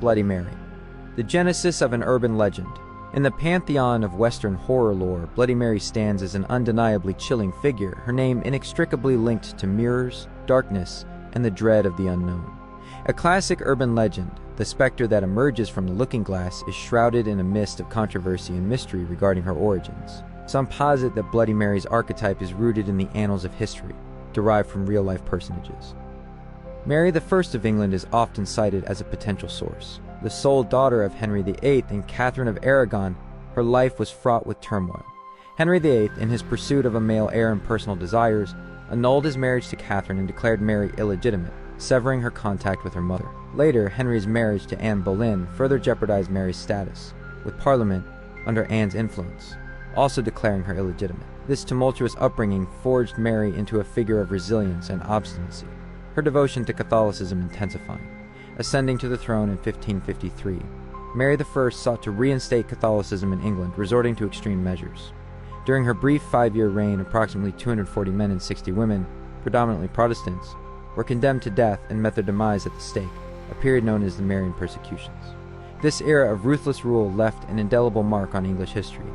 Bloody Mary, the genesis of an urban legend. In the pantheon of Western horror lore, Bloody Mary stands as an undeniably chilling figure, her name inextricably linked to mirrors, darkness, and the dread of the unknown. A classic urban legend, the specter that emerges from the looking glass is shrouded in a mist of controversy and mystery regarding her origins. Some posit that Bloody Mary's archetype is rooted in the annals of history, derived from real-life personages. Mary I of England is often cited as a potential source. The sole daughter of Henry VIII and Catherine of Aragon, her life was fraught with turmoil. Henry VIII, in his pursuit of a male heir and personal desires, annulled his marriage to Catherine and declared Mary illegitimate, severing her contact with her mother. Later, Henry's marriage to Anne Boleyn further jeopardized Mary's status, with Parliament, under Anne's influence, also declaring her illegitimate. This tumultuous upbringing forged Mary into a figure of resilience and obstinacy, her devotion to Catholicism intensifying. Ascending to the throne in 1553, Mary I sought to reinstate Catholicism in England, resorting to extreme measures. During her brief 5-year reign, approximately 240 men and 60 women, predominantly Protestants, were condemned to death and met their demise at the stake, a period known as the Marian persecutions. This era of ruthless rule left an indelible mark on English history,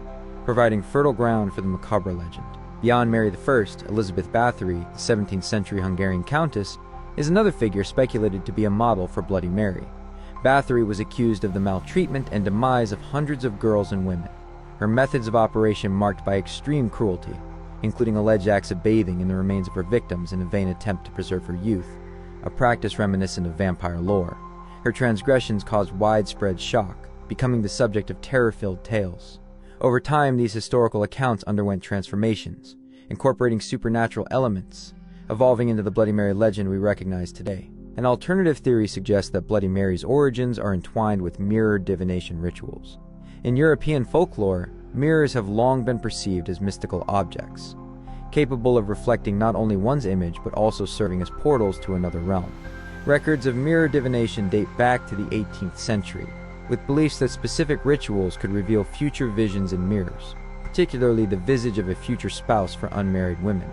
providing fertile ground for the macabre legend. Beyond Mary I, Elizabeth Báthory, the 17th century Hungarian Countess, is another figure speculated to be a model for Bloody Mary. Báthory was accused of the maltreatment and demise of hundreds of girls and women, her methods of operation marked by extreme cruelty, including alleged acts of bathing in the remains of her victims in a vain attempt to preserve her youth, a practice reminiscent of vampire lore. Her transgressions caused widespread shock, becoming the subject of terror-filled tales. Over time, these historical accounts underwent transformations, incorporating supernatural elements, evolving into the Bloody Mary legend we recognize today. An alternative theory suggests that Bloody Mary's origins are entwined with mirror divination rituals. In European folklore, mirrors have long been perceived as mystical objects, capable of reflecting not only one's image but also serving as portals to another realm. Records of mirror divination date back to the 18th century, with beliefs that specific rituals could reveal future visions in mirrors, particularly the visage of a future spouse for unmarried women.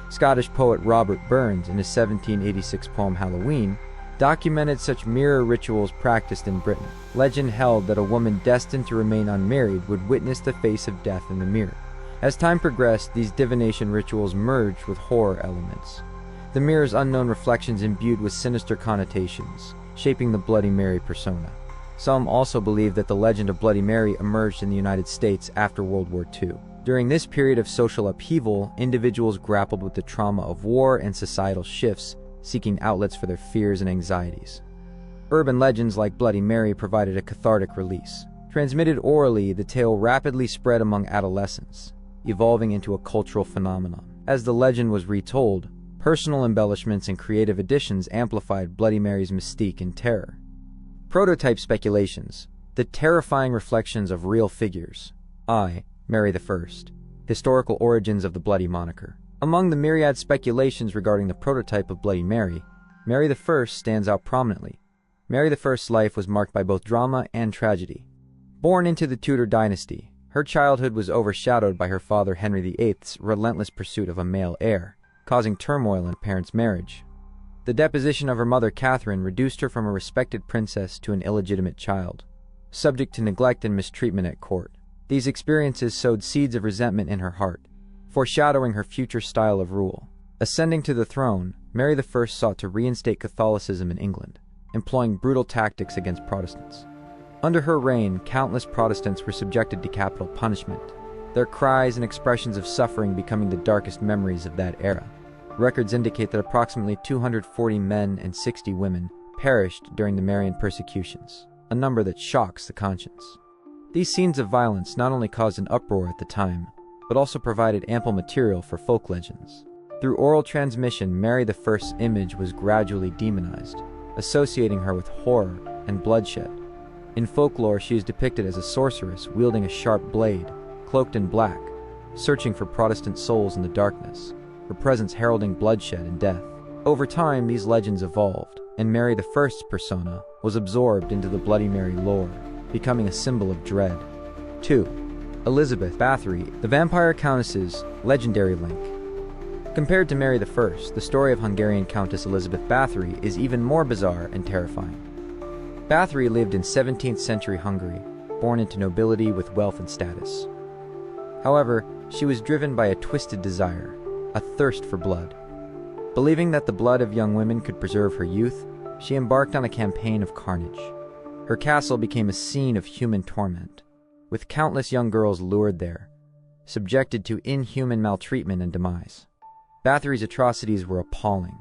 Scottish poet Robert Burns, in his 1786 poem Halloween, documented such mirror rituals practiced in Britain. Legend held that a woman destined to remain unmarried would witness the face of death in the mirror. As time progressed, these divination rituals merged with horror elements, the mirror's unknown reflections imbued with sinister connotations, shaping the Bloody Mary persona. Some also believe that the legend of Bloody Mary emerged in the United States after World War II. During this period of social upheaval, individuals grappled with the trauma of war and societal shifts, seeking outlets for their fears and anxieties. Urban legends like Bloody Mary provided a cathartic release. Transmitted orally, the tale rapidly spread among adolescents, evolving into a cultural phenomenon. As the legend was retold, personal embellishments and creative additions amplified Bloody Mary's mystique and terror. Prototype speculations, the terrifying reflections of real figures. Mary I, historical origins of the Bloody moniker. Among the myriad speculations regarding the prototype of Bloody Mary, Mary I stands out prominently. Mary I's life was marked by both drama and tragedy. Born into the Tudor dynasty, her childhood was overshadowed by her father Henry VIII's relentless pursuit of a male heir, causing turmoil in her parents' marriage. The deposition of her mother Catherine reduced her from a respected princess to an illegitimate child, subject to neglect and mistreatment at court. These experiences sowed seeds of resentment in her heart, foreshadowing her future style of rule. Ascending to the throne, Mary I sought to reinstate Catholicism in England, employing brutal tactics against Protestants. Under her reign, countless Protestants were subjected to capital punishment, their cries and expressions of suffering becoming the darkest memories of that era. Records indicate that approximately 240 men and 60 women perished during the Marian persecutions, a number that shocks the conscience. These scenes of violence not only caused an uproar at the time, but also provided ample material for folk legends. Through oral transmission, Mary I's image was gradually demonized, associating her with horror and bloodshed. In folklore, she is depicted as a sorceress wielding a sharp blade, cloaked in black, searching for Protestant souls in the darkness, her presence heralding bloodshed and death. Over time, these legends evolved, and Mary I's persona was absorbed into the Bloody Mary lore, becoming a symbol of dread. 2. Elizabeth Báthory, the vampire countess's legendary link. Compared to Mary I, the story of Hungarian Countess Elizabeth Báthory is even more bizarre and terrifying. Báthory lived in 17th century Hungary, born into nobility with wealth and status. However, she was driven by a twisted desire, a thirst for blood. Believing that the blood of young women could preserve her youth, she embarked on a campaign of carnage. Her castle became a scene of human torment, with countless young girls lured there, subjected to inhuman maltreatment and demise. Báthory's atrocities were appalling,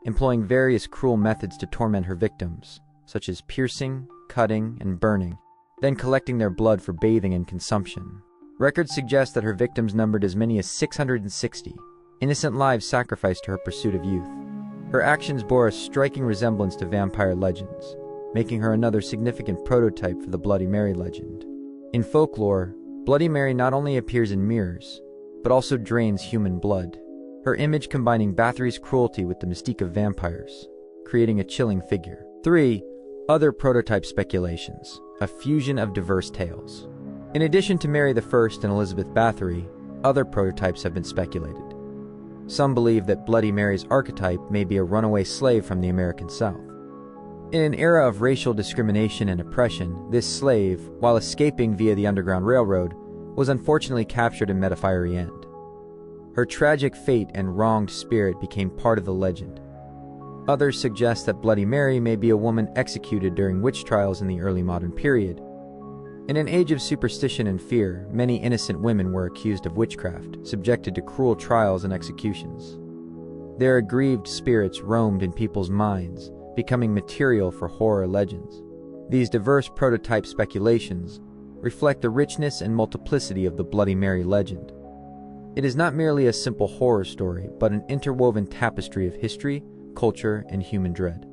employing various cruel methods to torment her victims, such as piercing, cutting, and burning, then collecting their blood for bathing and consumption. Records suggest that her victims numbered as many as 660, innocent lives sacrificed to her pursuit of youth. Her actions bore a striking resemblance to vampire legends, making her another significant prototype for the Bloody Mary legend. In folklore, Bloody Mary not only appears in mirrors, but also drains human blood, her image combining Báthory's cruelty with the mystique of vampires, creating a chilling figure. 3. Other prototype speculations, a fusion of diverse tales. In addition to Mary I and Elizabeth Báthory, other prototypes have been speculated. Some believe that Bloody Mary's archetype may be a runaway slave from the American South. In an era of racial discrimination and oppression, this slave, while escaping via the Underground Railroad, was unfortunately captured and met a fiery end. Her tragic fate and wronged spirit became part of the legend. Others suggest that Bloody Mary may be a woman executed during witch trials in the early modern period. In an age of superstition and fear, many innocent women were accused of witchcraft, subjected to cruel trials and executions. Their aggrieved spirits roamed in people's minds, becoming material for horror legends. These diverse prototype speculations reflect the richness and multiplicity of the Bloody Mary legend. It is not merely a simple horror story, but an interwoven tapestry of history, culture, and human dread.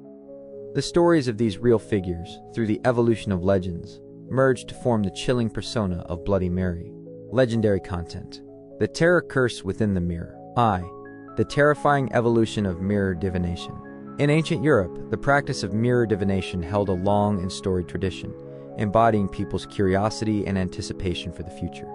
The stories of these real figures, through the evolution of legends, merged to form the chilling persona of Bloody Mary. Legendary content. The terror curse within the mirror. The terrifying evolution of mirror divination. In ancient Europe, the practice of mirror divination held a long and storied tradition, embodying people's curiosity and anticipation for the future.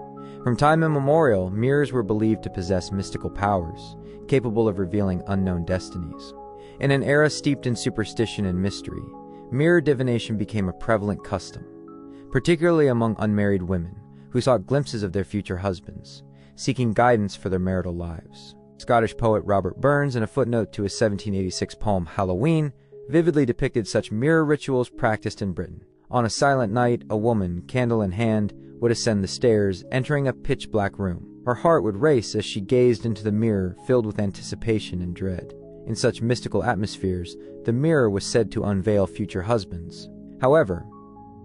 From time immemorial, mirrors were believed to possess mystical powers, capable of revealing unknown destinies. In an era steeped in superstition and mystery, mirror divination became a prevalent custom, particularly among unmarried women who sought glimpses of their future husbands, seeking guidance for their marital lives. Scottish poet Robert Burns, in a footnote to his 1786 poem Halloween, vividly depicted such mirror rituals practiced in Britain. On a silent night, a woman, candle in hand, would ascend the stairs, entering a pitch-black room. Her heart would race as she gazed into the mirror, filled with anticipation and dread. In such mystical atmospheres, the mirror was said to unveil future husbands. However,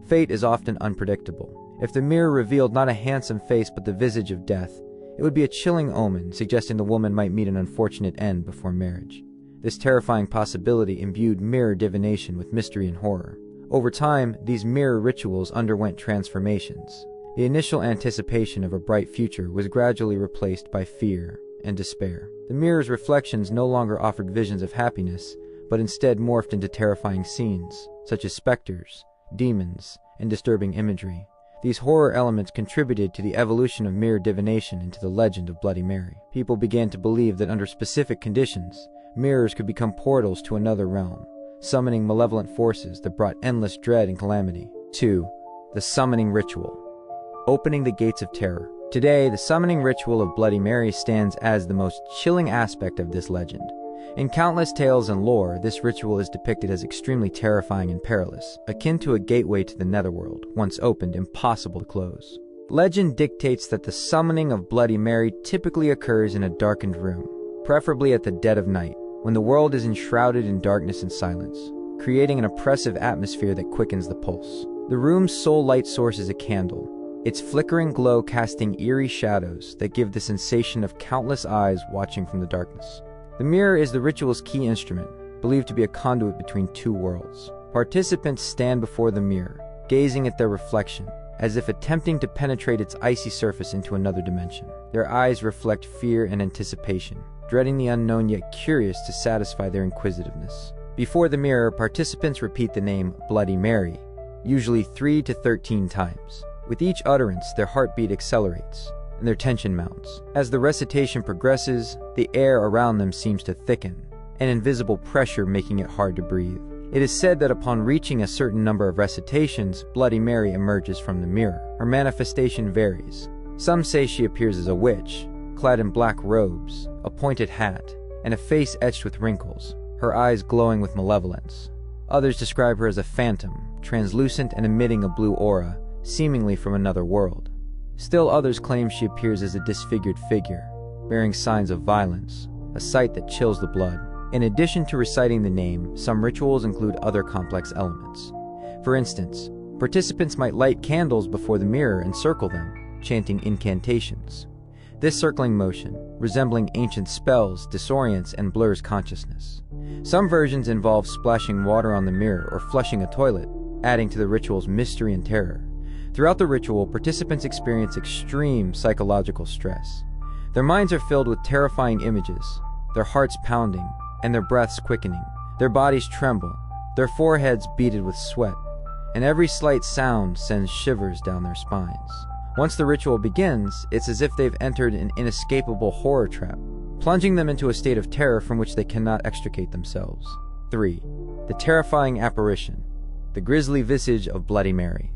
fate is often unpredictable. If the mirror revealed not a handsome face but the visage of death, it would be a chilling omen, suggesting the woman might meet an unfortunate end before marriage. This terrifying possibility imbued mirror divination with mystery and horror. Over time, these mirror rituals underwent transformations. The initial anticipation of a bright future was gradually replaced by fear and despair. The mirror's reflections no longer offered visions of happiness, but instead morphed into terrifying scenes, such as specters, demons, and disturbing imagery. These horror elements contributed to the evolution of mirror divination into the legend of Bloody Mary. People began to believe that under specific conditions, mirrors could become portals to another realm, summoning malevolent forces that brought endless dread and calamity. 2. The summoning ritual. Opening the gates of terror. Today, the summoning ritual of Bloody Mary stands as the most chilling aspect of this legend. In countless tales and lore, this ritual is depicted as extremely terrifying and perilous, akin to a gateway to the netherworld, once opened, impossible to close. Legend dictates that the summoning of Bloody Mary typically occurs in a darkened room, preferably at the dead of night, when the world is enshrouded in darkness and silence, creating an oppressive atmosphere that quickens the pulse. The room's sole light source is a candle, its flickering glow casting eerie shadows that give the sensation of countless eyes watching from the darkness. The mirror is the ritual's key instrument, believed to be a conduit between two worlds. Participants stand before the mirror, gazing at their reflection, as if attempting to penetrate its icy surface into another dimension. Their eyes reflect fear and anticipation, dreading the unknown yet curious to satisfy their inquisitiveness. Before the mirror, participants repeat the name Bloody Mary, usually 3 to 13 times. With each utterance, their heartbeat accelerates, and their tension mounts. As the recitation progresses, the air around them seems to thicken, an invisible pressure making it hard to breathe. It is said that upon reaching a certain number of recitations, Bloody Mary emerges from the mirror. Her manifestation varies. Some say she appears as a witch, clad in black robes, a pointed hat, and a face etched with wrinkles, her eyes glowing with malevolence. Others describe her as a phantom, translucent and emitting a blue aura, seemingly from another world. Still others claim she appears as a disfigured figure, bearing signs of violence, a sight that chills the blood. In addition to reciting the name, some rituals include other complex elements. For instance, participants might light candles before the mirror and circle them, chanting incantations. This circling motion, resembling ancient spells, disorients and blurs consciousness. Some versions involve splashing water on the mirror or flushing a toilet, adding to the ritual's mystery and terror. Throughout the ritual, participants experience extreme psychological stress. Their minds are filled with terrifying images, their hearts pounding, and their breaths quickening. Their bodies tremble, their foreheads beaded with sweat, and every slight sound sends shivers down their spines. Once the ritual begins, it's as if they've entered an inescapable horror trap, plunging them into a state of terror from which they cannot extricate themselves. 3. The terrifying apparition, the grisly visage of Bloody Mary.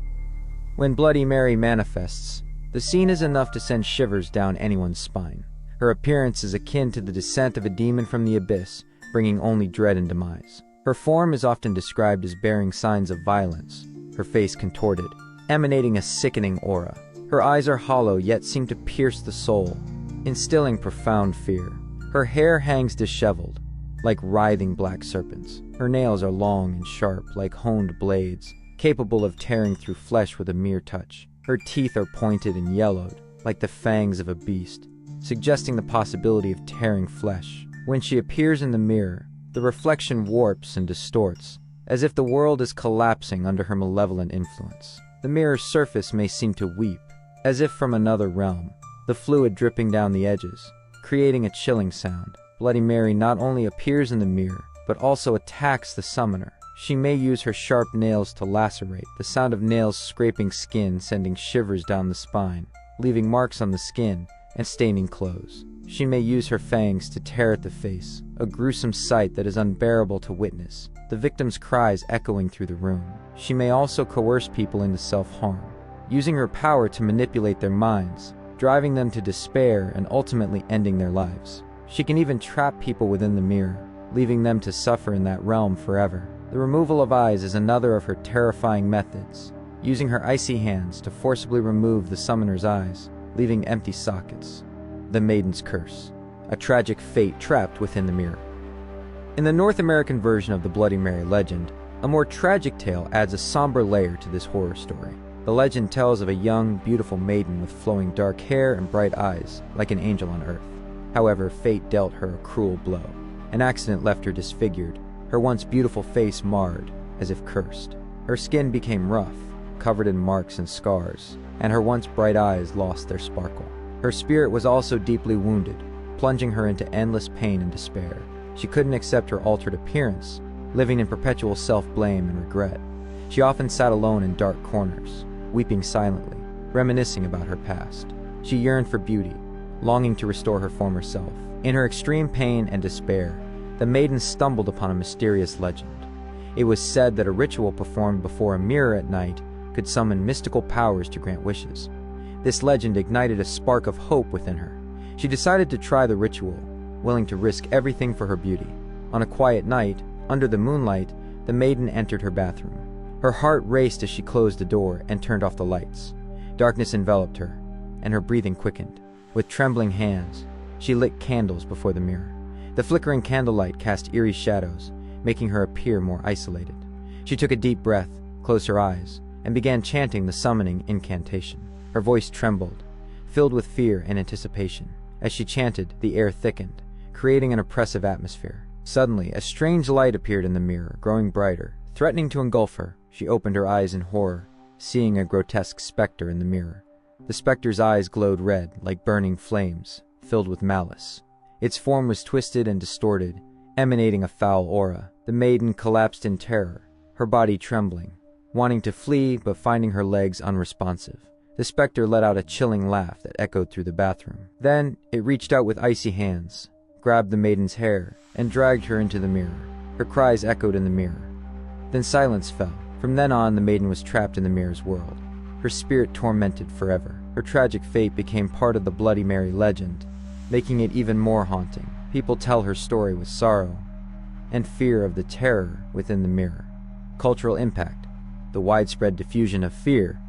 When Bloody Mary manifests, the scene is enough to send shivers down anyone's spine. Her appearance is akin to the descent of a demon from the abyss, bringing only dread and demise. Her form is often described as bearing signs of violence, her face contorted, emanating a sickening aura. Her eyes are hollow yet seem to pierce the soul, instilling profound fear. Her hair hangs disheveled, like writhing black serpents. Her nails are long and sharp, like honed blades, capable of tearing through flesh with a mere touch. Her teeth are pointed and yellowed, like the fangs of a beast, suggesting the possibility of tearing flesh. When she appears in the mirror, the reflection warps and distorts, as if the world is collapsing under her malevolent influence. The mirror's surface may seem to weep, as if from another realm, the fluid dripping down the edges, creating a chilling sound. Bloody Mary not only appears in the mirror, but also attacks the summoner. She may use her sharp nails to lacerate, the sound of nails scraping skin sending shivers down the spine, leaving marks on the skin and staining clothes. She may use her fangs to tear at the face, a gruesome sight that is unbearable to witness, the victim's cries echoing through the room. She may also coerce people into self-harm, using her power to manipulate their minds, driving them to despair and ultimately ending their lives. She can even trap people within the mirror, leaving them to suffer in that realm forever. The removal of eyes is another of her terrifying methods, using her icy hands to forcibly remove the summoner's eyes, leaving empty sockets. The Maiden's Curse, a tragic fate trapped within the mirror. In the North American version of the Bloody Mary legend, a more tragic tale adds a somber layer to this horror story. The legend tells of a young, beautiful maiden with flowing dark hair and bright eyes, like an angel on earth. However, fate dealt her a cruel blow. An accident left her disfigured, her once beautiful face marred, as if cursed. Her skin became rough, covered in marks and scars, and her once bright eyes lost their sparkle. Her spirit was also deeply wounded, plunging her into endless pain and despair. She couldn't accept her altered appearance, living in perpetual self-blame and regret. She often sat alone in dark corners, weeping silently, reminiscing about her past. She yearned for beauty, longing to restore her former self. In her extreme pain and despair, the maiden stumbled upon a mysterious legend. It was said that a ritual performed before a mirror at night could summon mystical powers to grant wishes. This legend ignited a spark of hope within her. She decided to try the ritual, willing to risk everything for her beauty. On a quiet night, under the moonlight, the maiden entered her bathroom. Her heart raced as she closed the door and turned off the lights. Darkness enveloped her, and her breathing quickened. With trembling hands, she lit candles before the mirror. The flickering candlelight cast eerie shadows, making her appear more isolated. She took a deep breath, closed her eyes, and began chanting the summoning incantation. Her voice trembled, filled with fear and anticipation. As she chanted, the air thickened, creating an oppressive atmosphere. Suddenly, a strange light appeared in the mirror, growing brighter. Threatening to engulf her, she opened her eyes in horror, seeing a grotesque specter in the mirror. The specter's eyes glowed red, like burning flames, filled with malice. Its form was twisted and distorted, emanating a foul aura. The maiden collapsed in terror, her body trembling, wanting to flee but finding her legs unresponsive. The specter let out a chilling laugh that echoed through the bathroom. Then, it reached out with icy hands, grabbed the maiden's hair, and dragged her into the mirror. Her cries echoed in the mirror, Then silence fell. From then on, the maiden was trapped in the mirror's world, her spirit tormented forever. Her tragic fate became part of the Bloody Mary legend, making it even more haunting. People tell her story with sorrow and fear of the terror within the mirror. Cultural impact: the widespread diffusion of fear.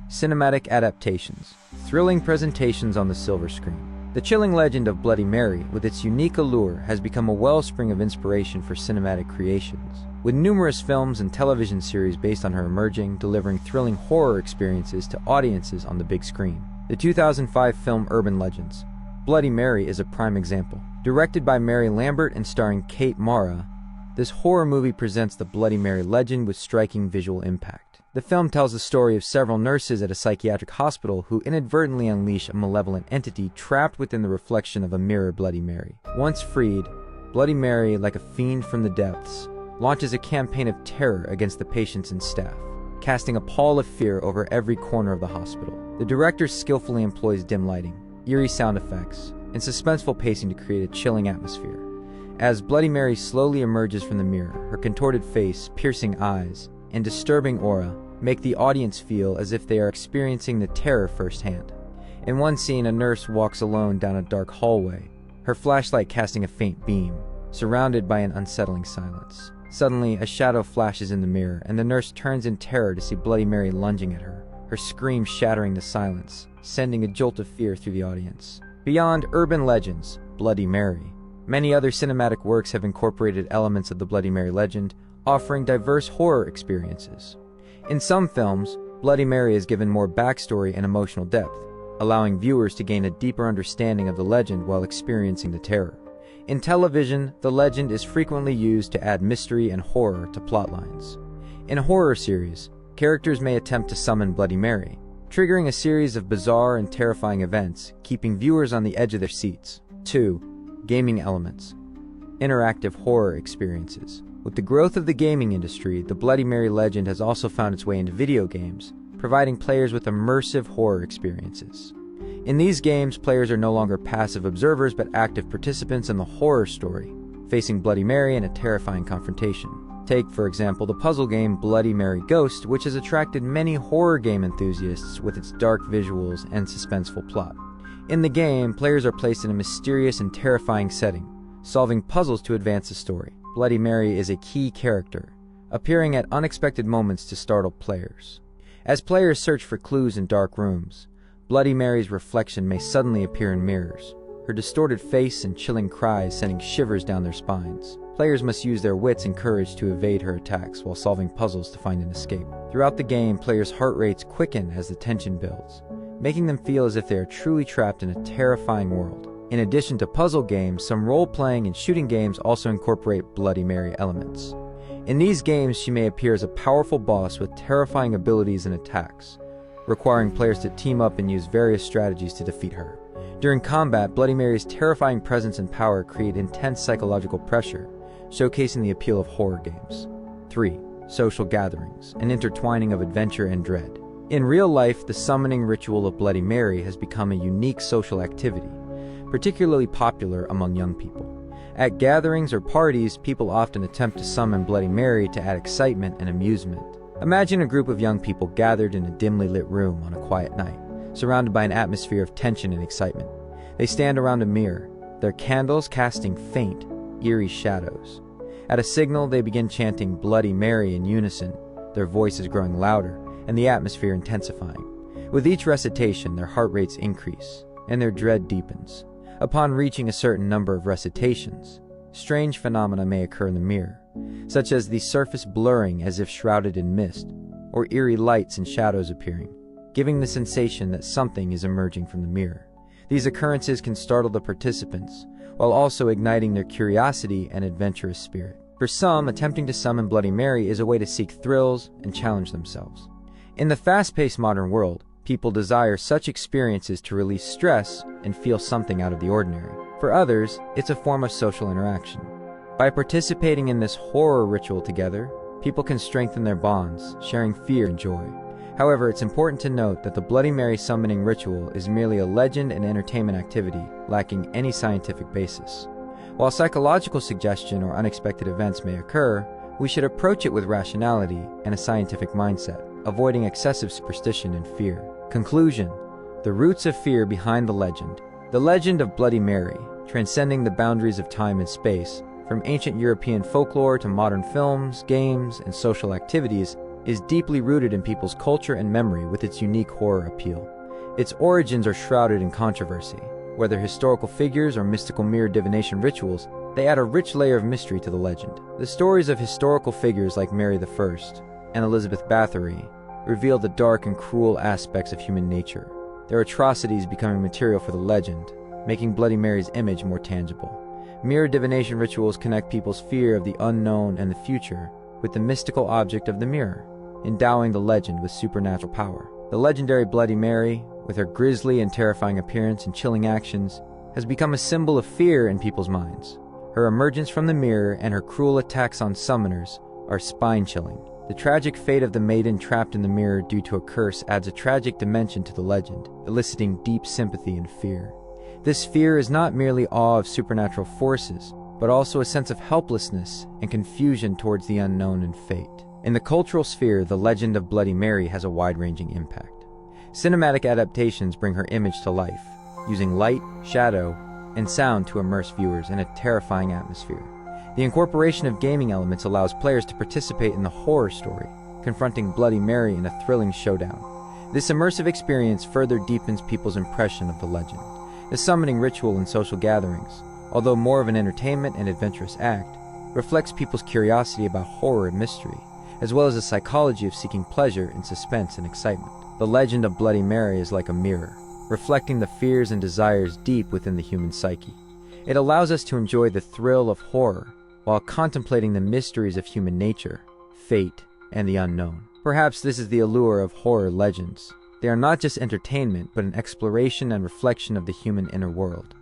Cinematic adaptations. Thrilling presentations on the silver screen. The chilling legend of Bloody Mary, with its unique allure, has become a wellspring of inspiration for cinematic creations, with numerous films and television series based on her emerging, delivering thrilling horror experiences to audiences on the big screen. The 2005 film Urban Legends. Bloody Mary is a prime example. Directed by Mary Lambert and starring Kate Mara, this horror movie presents the Bloody Mary legend with striking visual impact. The film tells the story of several nurses at a psychiatric hospital who inadvertently unleash a malevolent entity trapped within the reflection of a mirror Bloody Mary. Once freed, Bloody Mary, like a fiend from the depths, launches a campaign of terror against the patients and staff, casting a pall of fear over every corner of the hospital. The director skillfully employs dim lighting, eerie sound effects, and suspenseful pacing to create a chilling atmosphere. As Bloody Mary slowly emerges from the mirror, her contorted face, piercing eyes, and disturbing aura make the audience feel as if they are experiencing the terror firsthand. In one scene, a nurse walks alone down a dark hallway, her flashlight casting a faint beam, surrounded by an unsettling silence. Suddenly, a shadow flashes in the mirror, and the nurse turns in terror to see Bloody Mary lunging at her, her scream shattering the silence, sending a jolt of fear through the audience. Beyond urban legends, Bloody Mary, many other cinematic works have incorporated elements of the Bloody Mary legend, offering diverse horror experiences. In some films, Bloody Mary is given more backstory and emotional depth, allowing viewers to gain a deeper understanding of the legend while experiencing the terror. In television, the legend is frequently used to add mystery and horror to plotlines. In horror series, characters may attempt to summon Bloody Mary, triggering a series of bizarre and terrifying events, keeping viewers on the edge of their seats. 2. Gaming elements. Interactive horror experiences. With the growth of the gaming industry, the Bloody Mary legend has also found its way into video games, providing players with immersive horror experiences. In these games, players are no longer passive observers but active participants in the horror story, facing Bloody Mary in a terrifying confrontation. Take, for example, the puzzle game Bloody Mary Ghost, which has attracted many horror game enthusiasts with its dark visuals and suspenseful plot. In the game, players are placed in a mysterious and terrifying setting, solving puzzles to advance the story. Bloody Mary is a key character, appearing at unexpected moments to startle players. As players search for clues in dark rooms, Bloody Mary's reflection may suddenly appear in mirrors, her distorted face and chilling cries sending shivers down their spines. Players must use their wits and courage to evade her attacks while solving puzzles to find an escape. Throughout the game, players' heart rates quicken as the tension builds, making them feel as if they are truly trapped in a terrifying world. In addition to puzzle games, some role-playing and shooting games also incorporate Bloody Mary elements. In these games, she may appear as a powerful boss with terrifying abilities and attacks, requiring players to team up and use various strategies to defeat her. During combat, Bloody Mary's terrifying presence and power create intense psychological pressure, showcasing the appeal of horror games. 3. Social gatherings, an intertwining of adventure and dread. In real life, the summoning ritual of Bloody Mary has become a unique social activity, particularly popular among young people. At gatherings or parties, people often attempt to summon Bloody Mary to add excitement and amusement. Imagine a group of young people gathered in a dimly lit room on a quiet night, surrounded by an atmosphere of tension and excitement. They stand around a mirror, their candles casting faint, eerie shadows. At a signal, they begin chanting Bloody Mary in unison, their voices growing louder and the atmosphere intensifying. With each recitation, their heart rates increase and their dread deepens. Upon reaching a certain number of recitations, strange phenomena may occur in the mirror, such as the surface blurring as if shrouded in mist, or eerie lights and shadows appearing, giving the sensation that something is emerging from the mirror. These occurrences can startle the participants, while also igniting their curiosity and adventurous spirit. For some, attempting to summon Bloody Mary is a way to seek thrills and challenge themselves. In the fast-paced modern world, people desire such experiences to release stress and feel something out of the ordinary. For others, it's a form of social interaction. By participating in this horror ritual together, people can strengthen their bonds, sharing fear and joy. However, it's important to note that the Bloody Mary summoning ritual is merely a legend and entertainment activity, lacking any scientific basis. While psychological suggestion or unexpected events may occur, We should approach it with rationality and a scientific mindset, avoiding excessive superstition and fear. Conclusion: the roots of fear behind the legend. The legend of Bloody Mary, transcending the boundaries of time and space, from ancient European folklore to modern films, games, and social activities, is deeply rooted in people's culture and memory with its unique horror appeal. Its origins are shrouded in controversy. Whether historical figures or mystical mirror divination rituals, they add a rich layer of mystery to the legend. The stories of historical figures like Mary I and Elizabeth Báthory reveal the dark and cruel aspects of human nature, their atrocities becoming material for the legend, making Bloody Mary's image more tangible. Mirror divination rituals connect people's fear of the unknown and the future with the mystical object of the mirror, endowing the legend with supernatural power. The legendary Bloody Mary, with her grisly and terrifying appearance and chilling actions, has become a symbol of fear in people's minds. Her emergence from the mirror and her cruel attacks on summoners are spine-chilling. The tragic fate of the maiden trapped in the mirror due to a curse adds a tragic dimension to the legend, eliciting deep sympathy and fear. This fear is not merely awe of supernatural forces, but also a sense of helplessness and confusion towards the unknown and fate. In the cultural sphere, the legend of Bloody Mary has a wide-ranging impact. Cinematic adaptations bring her image to life, using light, shadow, and sound to immerse viewers in a terrifying atmosphere. The incorporation of gaming elements allows players to participate in the horror story, confronting Bloody Mary in a thrilling showdown. This immersive experience further deepens people's impression of the legend. The summoning ritual in social gatherings, although more of an entertainment and adventurous act, reflects people's curiosity about horror and mystery, as well as the psychology of seeking pleasure in suspense and excitement. The legend of Bloody Mary is like a mirror, reflecting the fears and desires deep within the human psyche. It allows us to enjoy the thrill of horror while contemplating the mysteries of human nature, fate, and the unknown. Perhaps this is the allure of horror legends. They are not just entertainment, but an exploration and reflection of the human inner world.